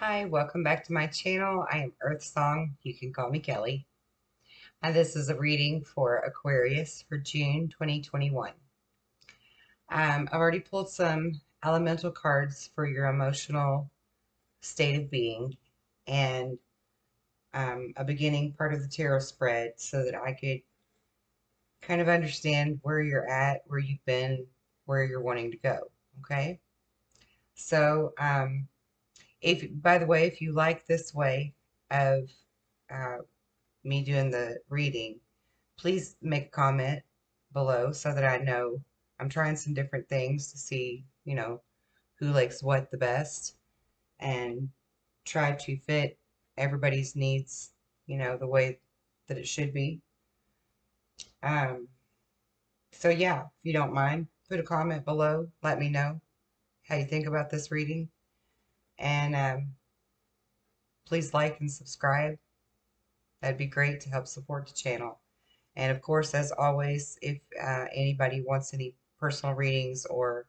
Hi, welcome back to my channel. I am Earth Song. You can call me Kelly. And this is a reading for Aquarius for June 2021. I've already pulled some elemental cards for your emotional state of being and a beginning part of the tarot spread so that I could kind of understand where you're at, where you've been, where you're wanting to go. Okay? So, if, by the way, if you like this way of uh, me doing the reading, please make a comment below so that I know. I'm trying some different things to see, who likes what the best and try to fit everybody's needs, the way that it should be. Um, so yeah, if you don't mind, put a comment below. Let me know how you think about this reading. And please like and subscribe. That'd be great to help support the channel. And of course, as always, if anybody wants any personal readings or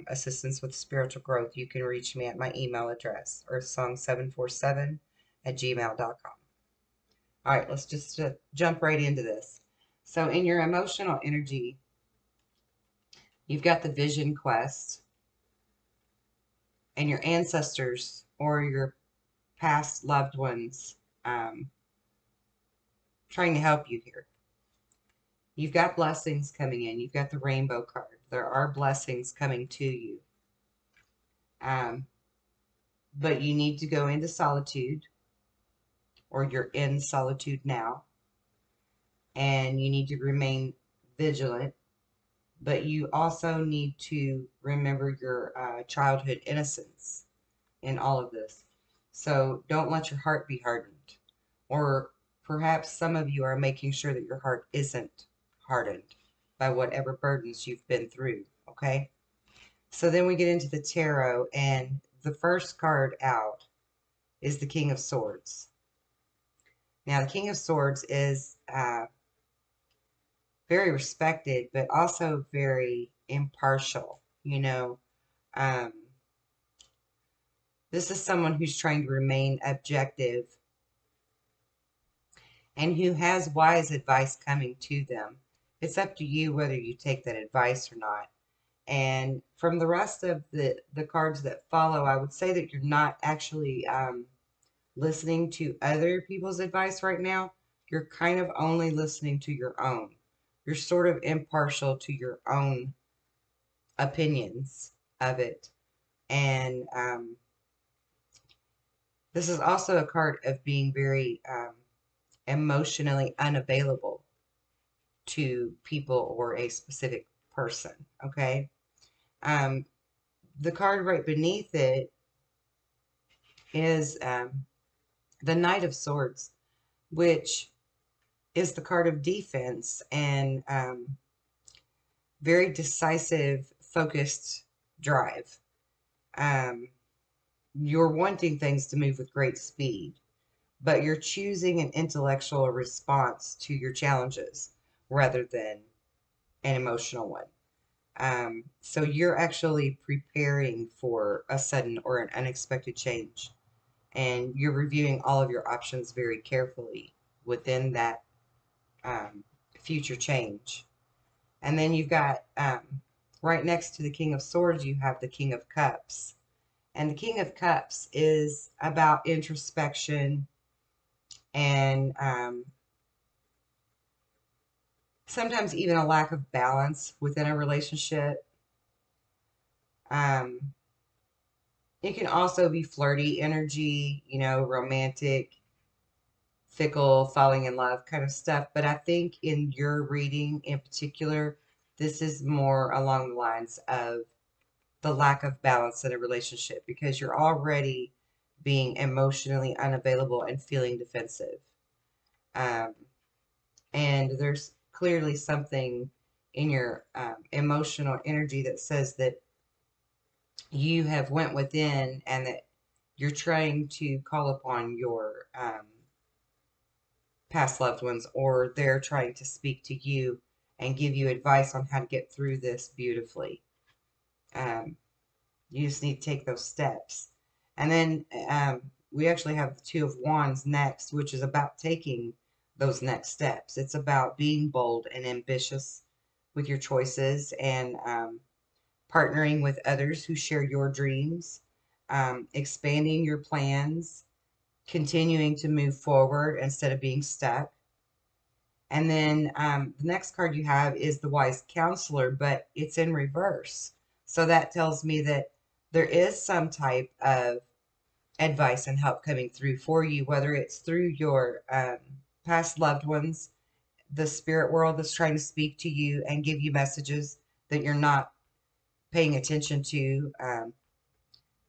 assistance with spiritual growth, you can reach me at my email address, earthsong747@gmail.com. All right, let's just jump right into this. So in your emotional energy, you've got the vision quest and your ancestors or your past loved ones um, trying to help you here. You've got blessings coming in. You've got the rainbow card. There are blessings coming to you. Um, but you need to go into solitude, or you're in solitude now, and you need to remain vigilant. But you also need to remember your childhood innocence in all of this. So don't let your heart be hardened. Or perhaps some of you are making sure that your heart isn't hardened by whatever burdens you've been through, okay? So then we get into the tarot, and the first card out is the King of Swords. Now, the King of Swords is very respected, but also very impartial. Um, this is someone who's trying to remain objective and who has wise advice coming to them. It's up to you whether you take that advice or not. And from the rest of the cards that follow, I would say that you're not actually listening to other people's advice right now. You're kind of only listening to your own. You're sort of impartial to your own opinions of it. And this is also a card of being very emotionally unavailable to people or a specific person. Okay. Um, the card right beneath it is the Knight of Swords, which is the card of defense and very decisive, focused drive. Um, you're wanting things to move with great speed, but you're choosing an intellectual response to your challenges rather than an emotional one. So you're actually preparing for a sudden or an unexpected change, and you're reviewing all of your options very carefully within that future change. And then you've got right next to the King of Swords, you have the King of Cups. And the King of Cups is about introspection and sometimes even a lack of balance within a relationship. Um, it can also be flirty energy, romantic, fickle, falling in love kind of stuff. But I think in your reading in particular, this is more along the lines of the lack of balance in a relationship because you're already being emotionally unavailable and feeling defensive. Um, and there's clearly something in your emotional energy that says that you have went within and that you're trying to call upon your past loved ones, or they're trying to speak to you and give you advice on how to get through this beautifully. Um, you just need to take those steps. And then we actually have the Two of Wands next, which is about taking those next steps. It's about being bold and ambitious with your choices and partnering with others who share your dreams, expanding your plans, continuing to move forward instead of being stuck. And then the next card you have is the Wise Counselor, but it's in reverse. So that tells me that there is some type of advice and help coming through for you, whether it's through your past loved ones, the spirit world that's trying to speak to you and give you messages that you're not paying attention to.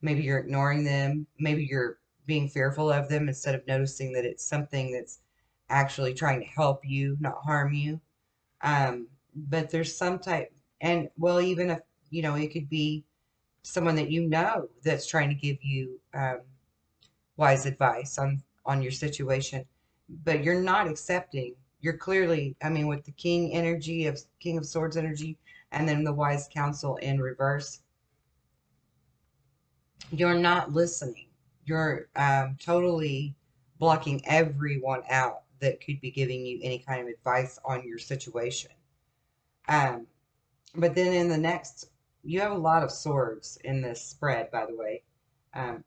Maybe you're ignoring them. Maybe you're being fearful of them instead of noticing that it's something that's actually trying to help you, not harm you. But there's some type, and well, even if, it could be someone that you know that's trying to give you wise advice on your situation, but you're not accepting. You're clearly, I mean, with the King of Swords energy, and then the Wise Counsel in reverse, you're not listening. You're totally blocking everyone out that could be giving you any kind of advice on your situation. Um, but then in the next, you have a lot of swords in this spread, by the way.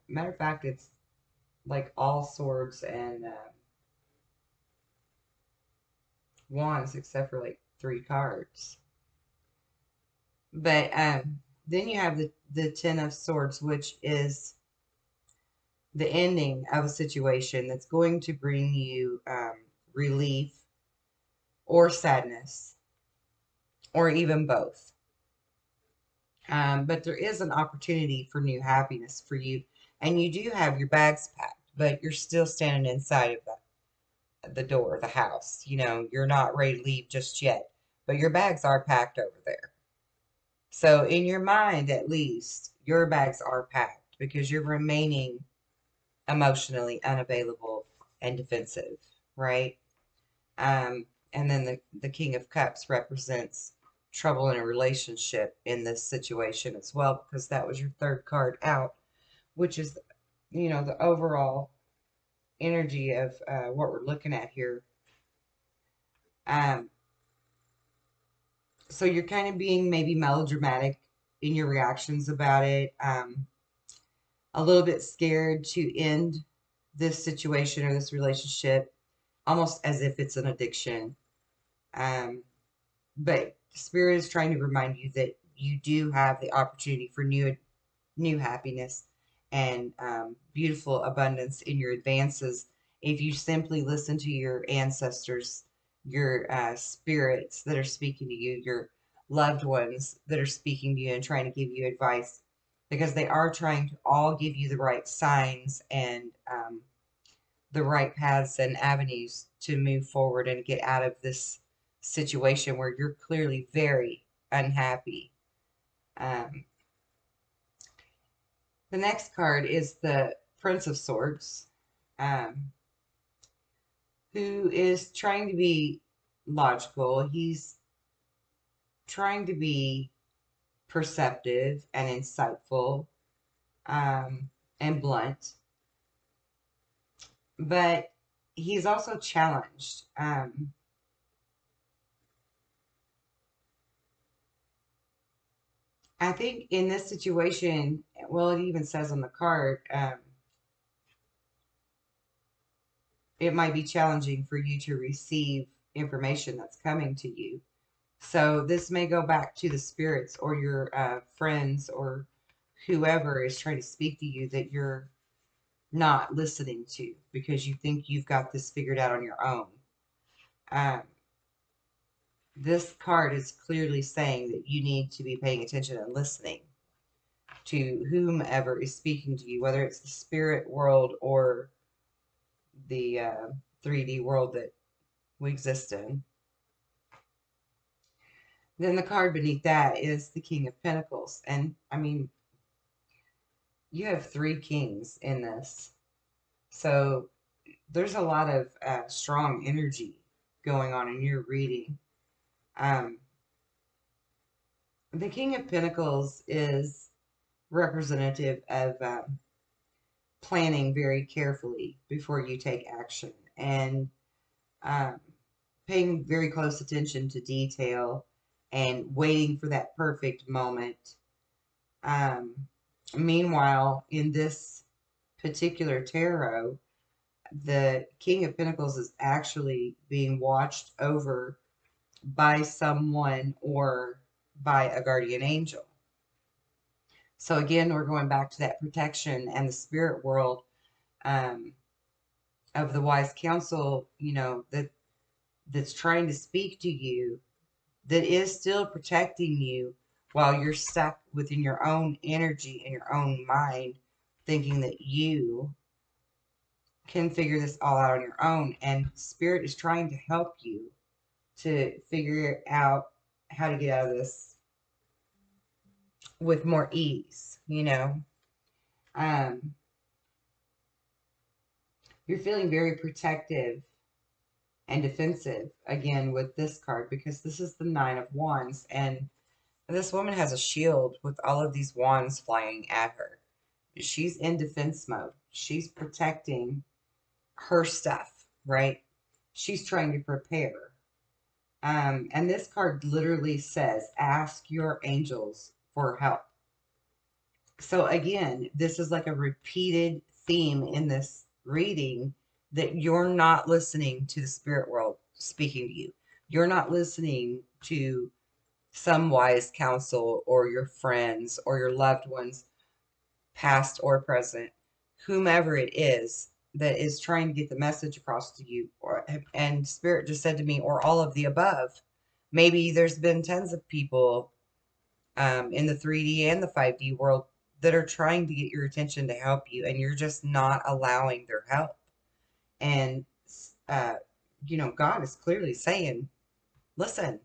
Matter of fact, it's like all swords and wands except for like 3 cards. But then you have the Ten of Swords, which is the ending of a situation that's going to bring you relief or sadness or even both. But there is an opportunity for new happiness for you. And you do have your bags packed, but you're still standing inside of the door, the house. You're not ready to leave just yet, but your bags are packed over there. So in your mind, at least, your bags are packed because you're remaining emotionally unavailable and defensive, right? And then the King of Cups represents trouble in a relationship in this situation as well, because that was your third card out, which is, the overall energy of what we're looking at here. Um, so you're kind of being maybe melodramatic in your reactions about it, a little bit scared to end this situation or this relationship, almost as if it's an addiction. Um, but Spirit is trying to remind you that you do have the opportunity for new happiness and beautiful abundance in your advances if you simply listen to your ancestors, your spirits that are speaking to you, your loved ones that are speaking to you and trying to give you advice, because they are trying to all give you the right signs and the right paths and avenues to move forward and get out of this situation where you're clearly very unhappy. Um, the next card is the Prince of Swords, um, who is trying to be logical. He's trying to be perceptive and insightful, and blunt, but he's also challenged. I think in this situation, well, it even says on the card, it might be challenging for you to receive information that's coming to you. So this may go back to the spirits or your friends or whoever is trying to speak to you that you're not listening to because you think you've got this figured out on your own. Um, this card is clearly saying that you need to be paying attention and listening to whomever is speaking to you, whether it's the spirit world or the 3D world that we exist in. Then the card beneath that is the King of Pentacles. And I mean, you have 3 kings in this. So there's a lot of strong energy going on in your reading. Um, the King of Pentacles is representative of planning very carefully before you take action, and um, paying very close attention to detail and waiting for that perfect moment. Um, Meanwhile, in this particular tarot, the King of Pentacles is actually being watched over by someone or by a guardian angel. So again, we're going back to that protection and the spirit world, um, of the wise counsel, that's trying to speak to you, that is still protecting you while you're stuck within your own energy and your own mind, thinking that you can figure this all out on your own. And spirit is trying to help you to figure out how to get out of this with more ease. Um, you're feeling very protective and defensive again with this card, because this is the Nine of Wands, and this woman has a shield with all of these wands flying at her. She's in defense mode. She's protecting her stuff, right? She's trying to prepare. And this card literally says, ask your angels for help. So again, this is like a repeated theme in this reading, that you're not listening to the spirit world speaking to you. You're not listening to some wise counsel or your friends or your loved ones, past or present, whomever it is that is trying to get the message across to you. And spirit just said to me, or all of the above. Maybe there's been tons of people in the 3D and the 5D world that are trying to get your attention to help you, and you're just not allowing their help. And uh, God is clearly saying, listen,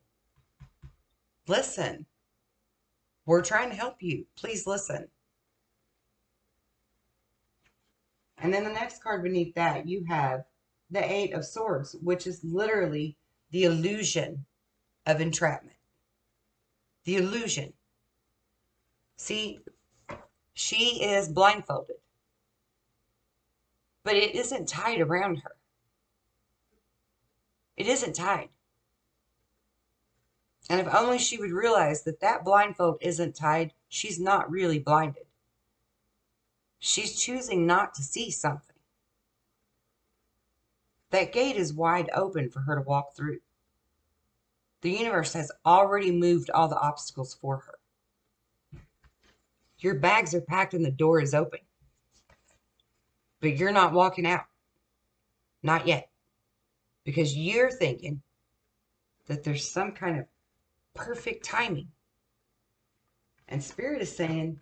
listen, we're trying to help you, please listen. And then the next card beneath that, you have the Eight of Swords, which is literally the illusion of entrapment. The illusion. See, she is blindfolded, but it isn't tied around her. It isn't tied. And if only she would realize that that blindfold isn't tied, she's not really blinded. She's choosing not to see something. That gate is wide open for her to walk through. The universe has already moved all the obstacles for her. Your bags are packed and the door is open. But you're not walking out. Not yet. Because you're thinking that there's some kind of perfect timing. And Spirit is saying,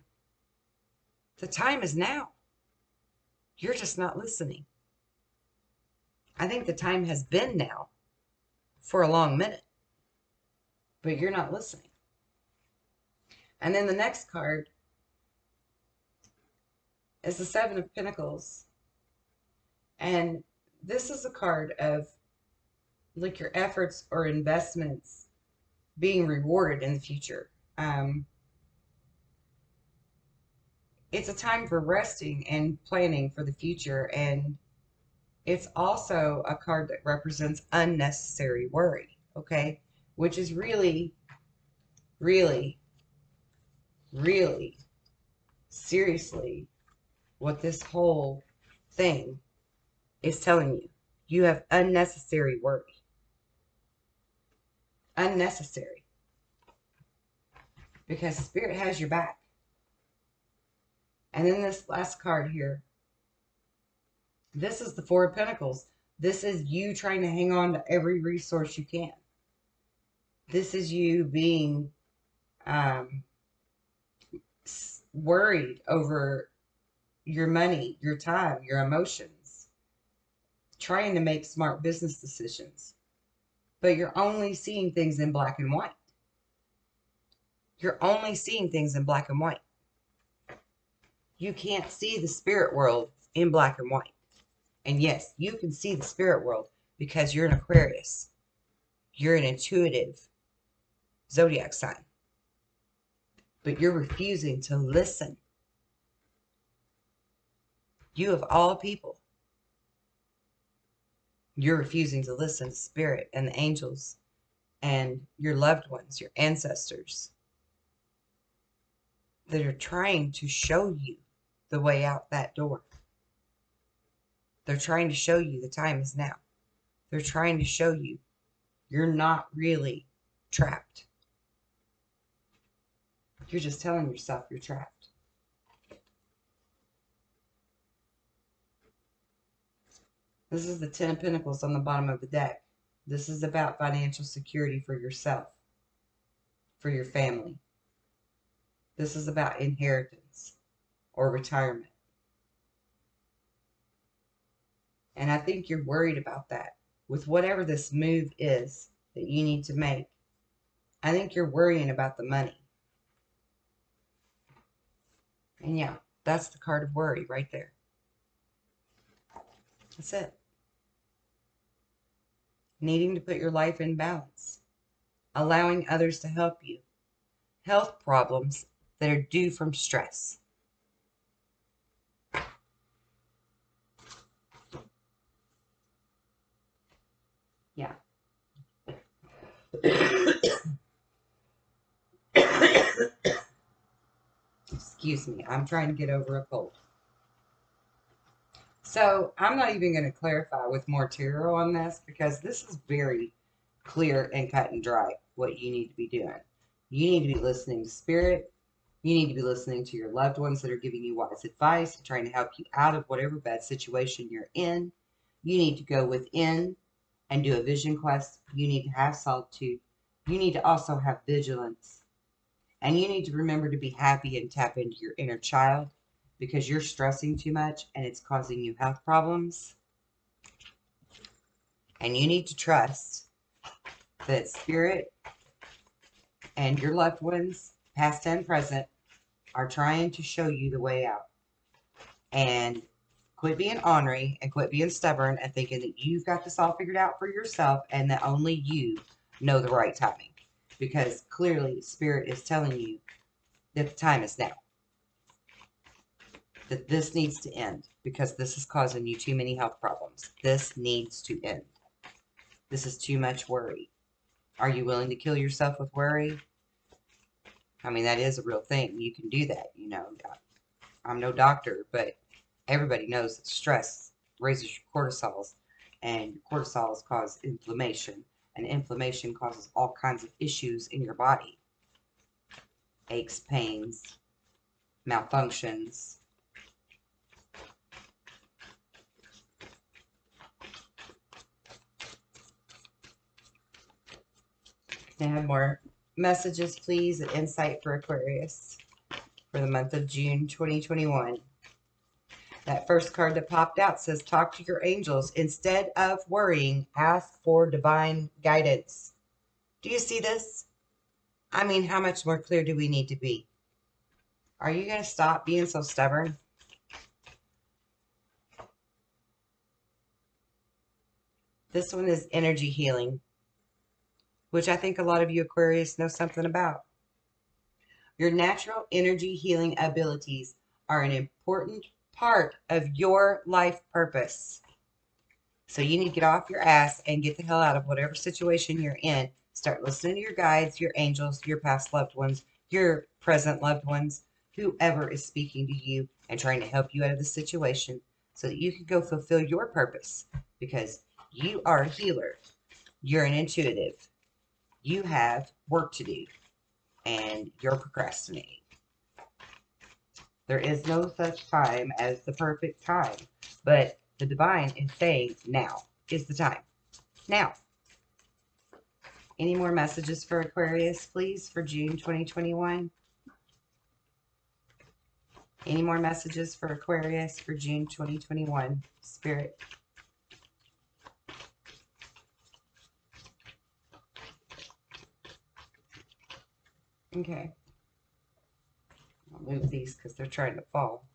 the time is now. You're just not listening. I think the time has been now for a long minute. But you're not listening. And then the next card is the Seven of Pentacles. And this is a card of like your efforts or investments being rewarded in the future. It's a time for resting and planning for the future. And it's also a card that represents unnecessary worry, okay? Which is really, really, really seriously what this whole thing is telling you. You have unnecessary worry. Unnecessary. Because Spirit has your back. And then this last card here, this is the Four of Pentacles. This is you trying to hang on to every resource you can. This is you being worried over your money, your time, your emotions, trying to make smart business decisions. But you're only seeing things in black and white. You're only seeing things in black and white. You can't see the spirit world in black and white. And yes, you can see the spirit world because you're an Aquarius. You're an intuitive zodiac sign. But you're refusing to listen. You of all people, you're refusing to listen to Spirit and the angels and your loved ones, your ancestors, that are trying to show you the way out that door. They're trying to show you the time is now. They're trying to show you you're not really trapped. You're just telling yourself you're trapped. This is the Ten of Pentacles on the bottom of the deck. This is about financial security for yourself, for your family. This is about inheritance or retirement. And I think you're worried about that. With whatever this move is that you need to make, I think you're worrying about the money. And yeah, that's the card of worry right there. That's it. Needing to put your life in balance. Allowing others to help you. Health problems that are due from stress. Yeah. Excuse me. I'm trying to get over a cold. So I'm not even going to clarify with more tarot on this because this is very clear and cut and dry what you need to be doing. You need to be listening to Spirit. You need to be listening to your loved ones that are giving you wise advice and trying to help you out of whatever bad situation you're in. You need to go within and do a vision quest. You need to have solitude. You need to also have vigilance. And you need to remember to be happy and tap into your inner child because you're stressing too much and it's causing you health problems. And you need to trust that Spirit and your loved ones, past and present, are trying to show you the way out. And quit being ornery and quit being stubborn and thinking that you've got this all figured out for yourself and that only you know the right timing. Because clearly Spirit is telling you that the time is now. That this needs to end because this is causing you too many health problems. This needs to end. This is too much worry. Are you willing to kill yourself with worry? I mean, that is a real thing. You can do that, you know. I'm no doctor, but everybody knows that stress raises your cortisols, and your cortisols cause inflammation, and inflammation causes all kinds of issues in your body. Aches, pains, malfunctions. Can I have more messages, please, and insight for Aquarius for the month of June 2021? That first card that popped out says, talk to your angels. Instead of worrying, ask for divine guidance. Do you see this? I mean, how much more clear do we need to be? Are you going to stop being so stubborn? This one is energy healing, which I think a lot of you Aquarius know something about. Your natural energy healing abilities are an important part of your life purpose. So you need to get off your ass and get the hell out of whatever situation you're in. Start listening to your guides, your angels, your past loved ones, your present loved ones, whoever is speaking to you and trying to help you out of the situation so that you can go fulfill your purpose, because you are a healer. You're an intuitive. You have work to do and you're procrastinating. There is no such time as the perfect time, but the divine is saying now is the time. Now. Any more messages for Aquarius, please, for June 2021? Any more messages for Aquarius for June 2021? Spirit. Okay. I'll move these because they're trying to fall.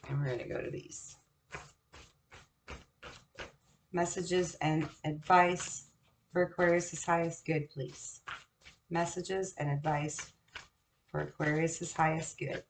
And we're going to go to these. Messages and advice for Aquarius' highest good, please. Messages and advice for Aquarius' highest good.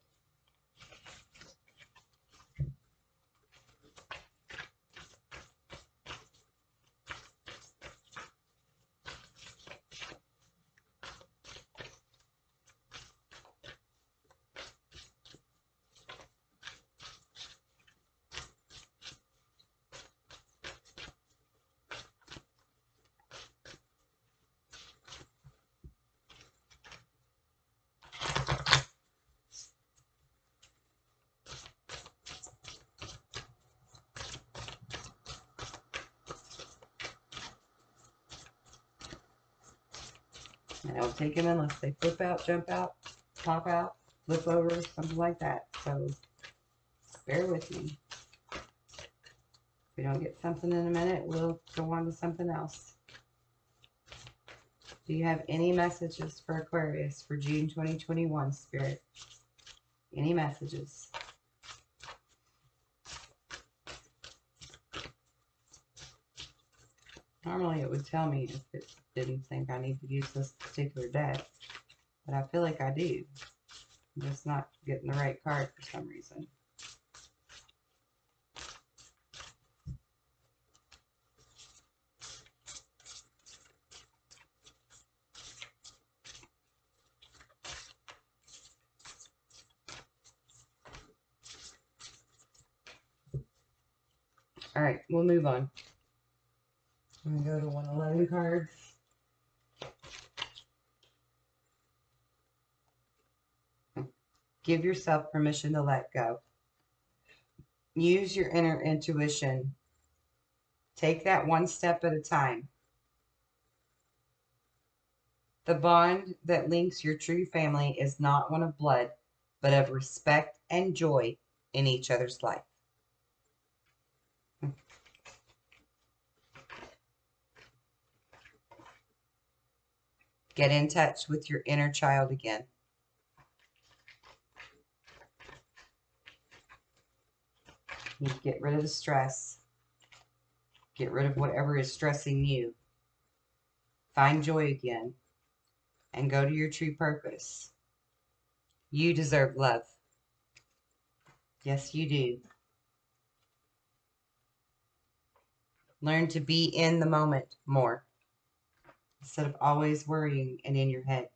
And it'll take them unless they flip out, jump out, pop out, flip over, something like that. So bear with me. If we don't get something in a minute, we'll go on to something else. Do you have any messages for Aquarius for June 2021, Spirit? Any messages? Normally it would tell me if it didn't think I need to use this particular deck, but I feel like I do. I'm just not getting the right card for some reason. All right, we'll move on. I'm going to go to 111 cards. Give yourself permission to let go. Use your inner intuition. Take that one step at a time. The bond that links your true family is not one of blood, but of respect and joy in each other's life. Get in touch with your inner child again. You get rid of the stress. Get rid of whatever is stressing you. Find joy again and go to your true purpose. You deserve love. Yes, you do. Learn to be in the moment more instead of always worrying and in your head.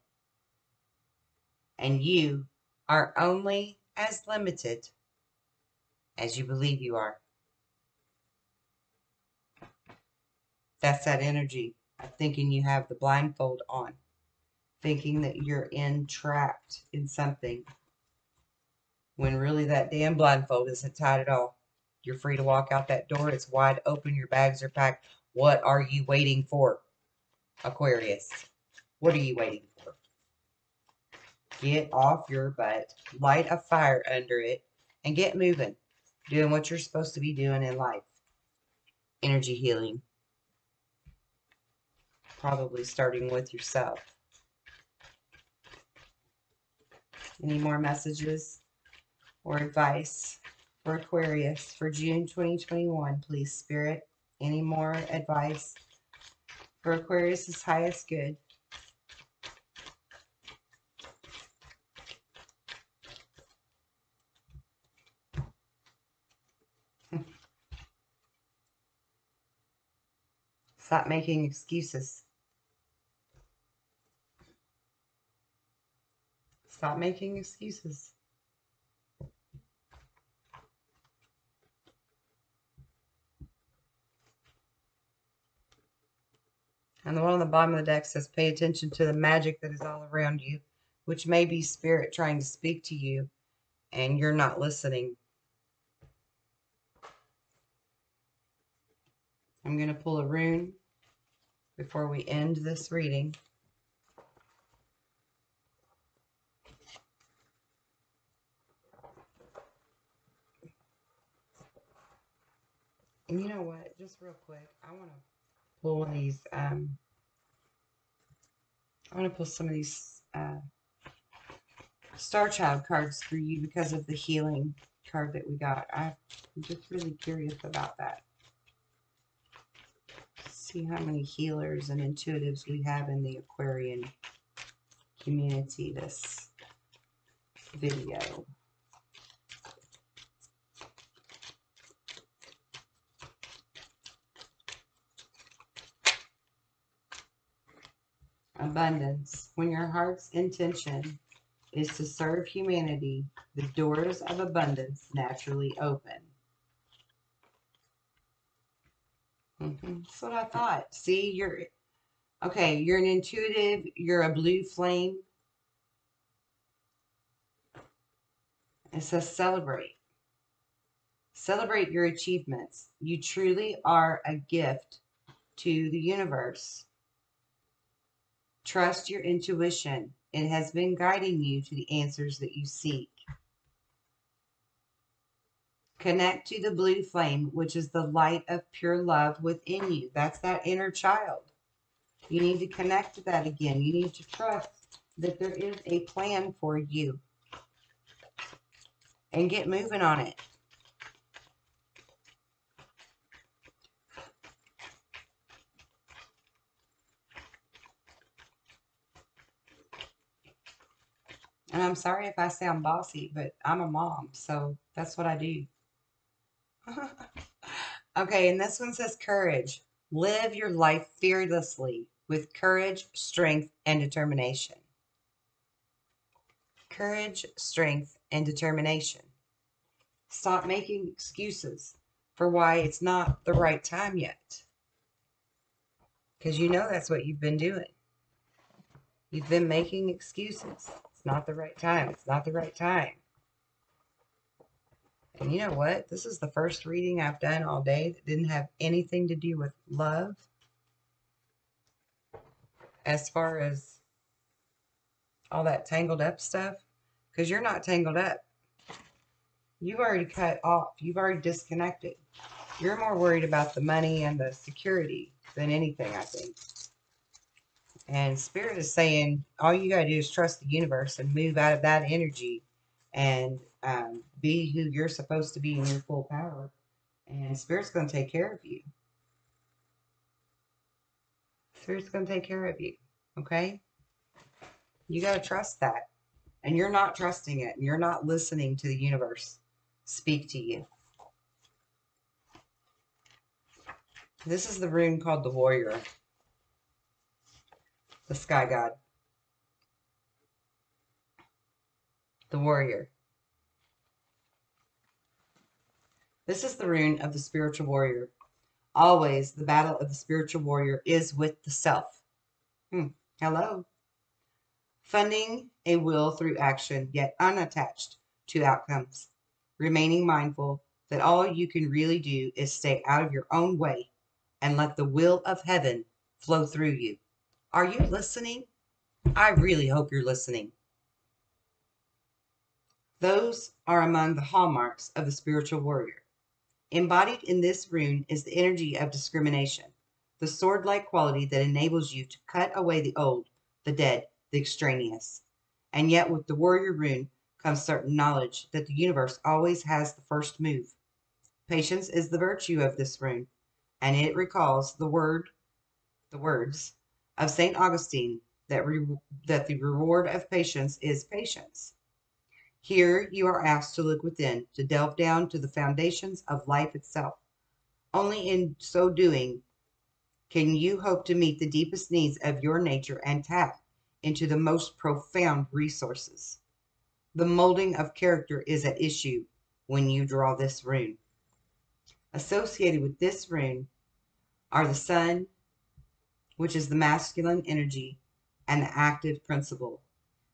And you are only as limited as you believe you are. That's that energy of thinking you have the blindfold on, thinking that you're entrapped in something, when really that damn blindfold isn't tied at all. You're free to walk out that door. It's wide open. Your bags are packed. What are you waiting for, Aquarius? What are you waiting for? Get off your butt, light a fire under it, and get moving. Doing what you're supposed to be doing in life. Energy healing. Probably starting with yourself. Any more messages or advice for Aquarius for June 2021, please, Spirit? Any more advice for Aquarius's highest good? Stop making excuses. Stop making excuses. And the one on the bottom of the deck says, pay attention to the magic that is all around you, which may be Spirit trying to speak to you, and you're not listening. I'm going to pull a rune before we end this reading. And you know what? Just real quick, I want to pull one of these. I want to pull some of these Star Child cards for you because of the healing card that we got. I'm just really curious about that. See how many healers and intuitives we have in the Aquarian community this video. Abundance. When your heart's intention is to serve humanity, the doors of abundance naturally open. That's what I thought. See, you're an intuitive, you're a blue flame. It says celebrate. Celebrate your achievements. You truly are a gift to the universe. Trust your intuition. It has been guiding you to the answers that you seek. Connect to the blue flame, which is the light of pure love within you. That's that inner child. You need to connect to that again. You need to trust that there is a plan for you. And get moving on it. And I'm sorry if I sound bossy, but I'm a mom, so that's what I do. Okay, and this one says courage. Live your life fearlessly with courage, strength, and determination. Courage, strength, and determination. Stop making excuses for why it's not the right time yet. Because you know that's what you've been doing. You've been making excuses. It's not the right time. It's not the right time. And you know what? This is the first reading I've done all day that didn't have anything to do with love. As far as all that tangled up stuff. Because you're not tangled up. You've already cut off. You've already disconnected. You're more worried about the money and the security than anything, I think. And Spirit is saying all you got to do is trust the universe and move out of that energy and be who you're supposed to be in your full power. And Spirit's going to take care of you. Spirit's going to take care of you. Okay? You got to trust that. And you're not trusting it. And you're not listening to the universe speak to you. This is the rune called the Warrior. The Sky God. The Warrior. This is the rune of the spiritual warrior. Always, the battle of the spiritual warrior is with the self. Hello. Funding a will through action, yet unattached to outcomes. Remaining mindful that all you can really do is stay out of your own way and let the will of heaven flow through you. Are you listening? I really hope you're listening. Those are among the hallmarks of the spiritual warrior. Embodied in this rune is the energy of discrimination, the sword-like quality that enables you to cut away the old, the dead, the extraneous. And yet with the warrior rune comes certain knowledge that the universe always has the first move. Patience is the virtue of this rune, and it recalls the words of St. Augustine that the reward of patience is patience. Here you are asked to look within, to delve down to the foundations of life itself. Only in so doing can you hope to meet the deepest needs of your nature and tap into the most profound resources. The molding of character is at issue when you draw this rune. Associated with this rune are the sun, which is the masculine energy, and the active principle.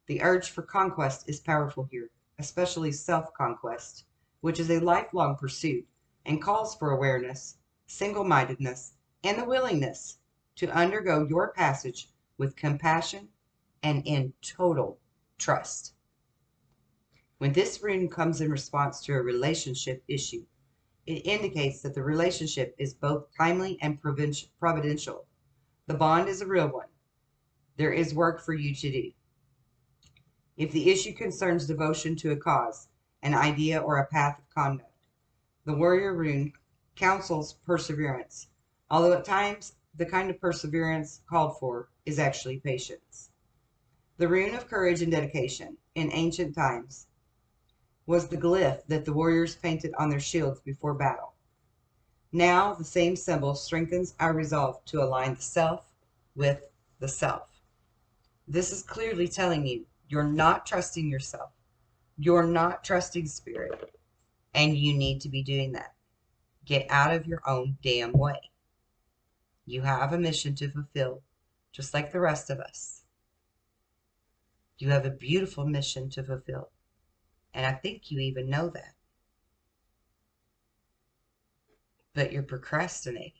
The urge for conquest is powerful here, especially self-conquest, which is a lifelong pursuit and calls for awareness, single-mindedness, and the willingness to undergo your passage with compassion and in total trust. When this rune comes in response to a relationship issue, it indicates that the relationship is both timely and providential. The bond is a real one. There is work for you to do. If the issue concerns devotion to a cause, an idea, or a path of conduct, the warrior rune counsels perseverance, although at times the kind of perseverance called for is actually patience. The rune of courage and dedication in ancient times was the glyph that the warriors painted on their shields before battle. Now the same symbol strengthens our resolve to align the self with the self. This is clearly telling you you're not trusting yourself. You're not trusting spirit. And you need to be doing that. Get out of your own damn way. You have a mission to fulfill, just like the rest of us. You have a beautiful mission to fulfill. And I think you even know that. But you're procrastinating.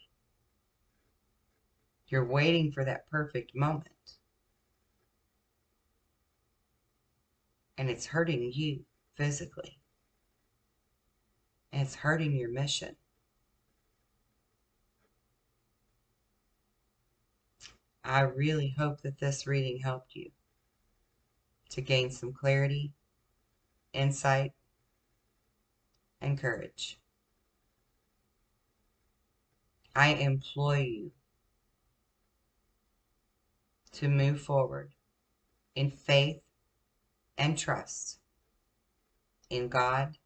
You're waiting for that perfect moment. and it's hurting you physically, and it's hurting your mission. I really hope that this reading helped you to gain some clarity, insight, and courage. I implore you to move forward in faith and trust in God,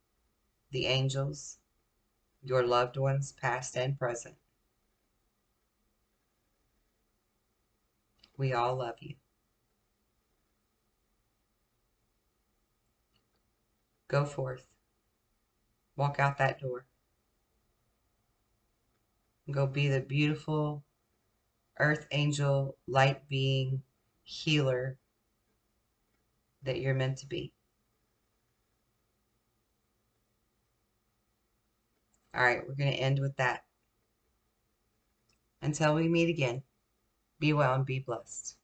the angels, your loved ones, past and present. We all love you. Go forth. Walk out that door. Go be the beautiful earth angel, light being, healer that you're meant to be. All right, we're going to end with that. Until we meet again, be well and be blessed.